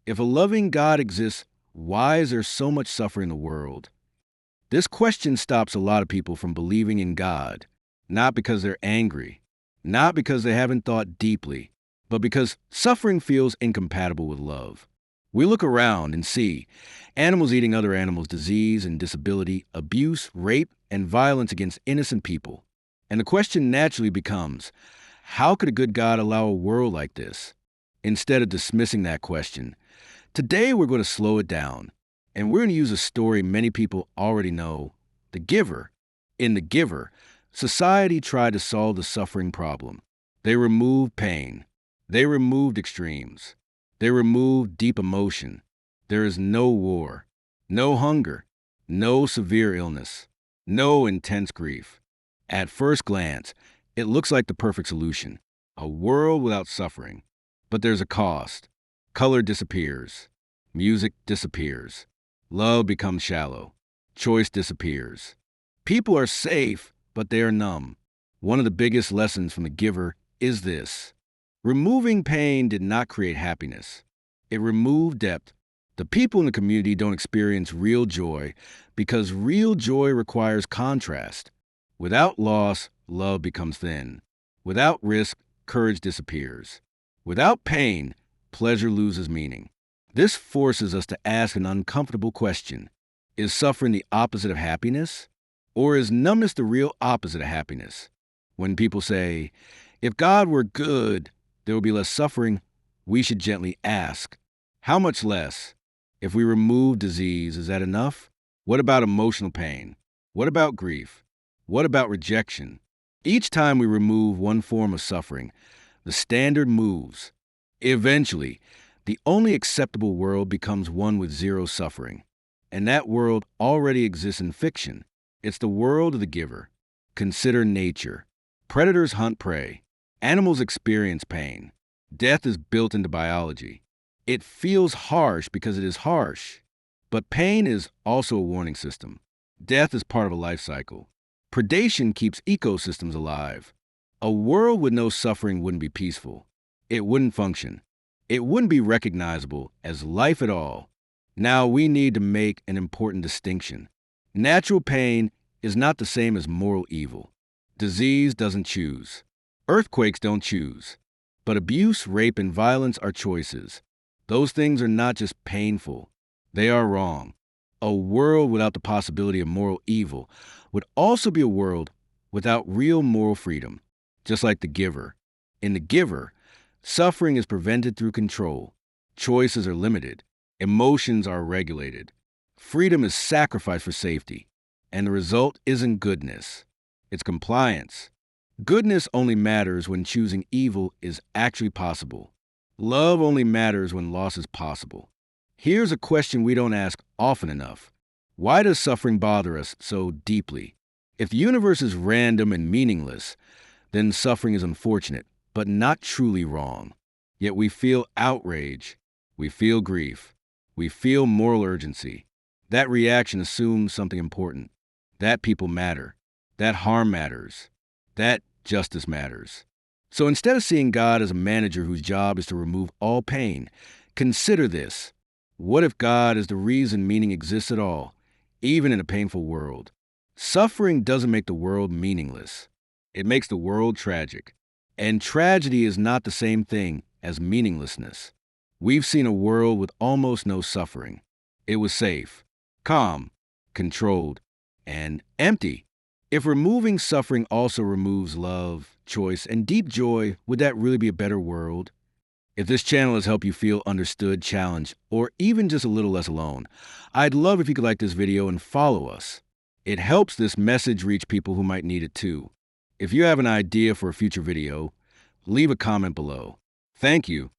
If a loving God exists, why is there so much suffering in the world? This question stops a lot of people from believing in God, not because they're angry, not because they haven't thought deeply, but because suffering feels incompatible with love. We look around and see animals eating other animals, disease and disability, abuse, rape, and violence against innocent people. And the question naturally becomes, how could a good God allow a world like this? Instead of dismissing that question, today we're going to slow it down, and we're going to use a story many people already know, The Giver. In The Giver, society tried to solve the suffering problem. They removed pain. They removed extremes. They removed deep emotion. There is no war, no hunger, no severe illness, no intense grief. At first glance, it looks like the perfect solution, a world without suffering. But there's a cost. Color disappears. Music disappears. Love becomes shallow. Choice disappears. People are safe, but they are numb. One of the biggest lessons from The Giver is this. Removing pain did not create happiness. It removed depth. The people in the community don't experience real joy because real joy requires contrast. Without loss, love becomes thin. Without risk, courage disappears. Without pain, pleasure loses meaning. This forces us to ask an uncomfortable question. Is suffering the opposite of happiness? Or is numbness the real opposite of happiness? When people say, if God were good, there would be less suffering, we should gently ask, how much less? If we remove disease, is that enough? What about emotional pain? What about grief? What about rejection? Each time we remove one form of suffering, the standard moves. Eventually, the only acceptable world becomes one with zero suffering. And that world already exists in fiction. It's the world of The Giver. Consider nature. Predators hunt prey. Animals experience pain. Death is built into biology. It feels harsh because it is harsh. But pain is also a warning system. Death is part of a life cycle. Predation keeps ecosystems alive. A world with no suffering wouldn't be peaceful. It wouldn't function. It wouldn't be recognizable as life at all. Now we need to make an important distinction. Natural pain is not the same as moral evil. Disease doesn't choose. Earthquakes don't choose. But abuse, rape, and violence are choices. Those things are not just painful. They are wrong. A world without the possibility of moral evil would also be a world without real moral freedom, just like The Giver. In The Giver, suffering is prevented through control. Choices are limited. Emotions are regulated. Freedom is sacrificed for safety. And the result isn't goodness. It's compliance. Goodness only matters when choosing evil is actually possible. Love only matters when loss is possible. Here's a question we don't ask often enough. Why does suffering bother us so deeply? If the universe is random and meaningless, then suffering is unfortunate, but not truly wrong. Yet we feel outrage. We feel grief. We feel moral urgency. That reaction assumes something important. That people matter. That harm matters. That justice matters. So instead of seeing God as a manager whose job is to remove all pain, consider this. What if God is the reason meaning exists at all, even in a painful world? Suffering doesn't make the world meaningless. It makes the world tragic. And tragedy is not the same thing as meaninglessness. We've seen a world with almost no suffering. It was safe, calm, controlled, and empty. If removing suffering also removes love, choice, and deep joy, would that really be a better world? If this channel has helped you feel understood, challenged, or even just a little less alone, I'd love if you could like this video and follow us. It helps this message reach people who might need it too. If you have an idea for a future video, leave a comment below. Thank you.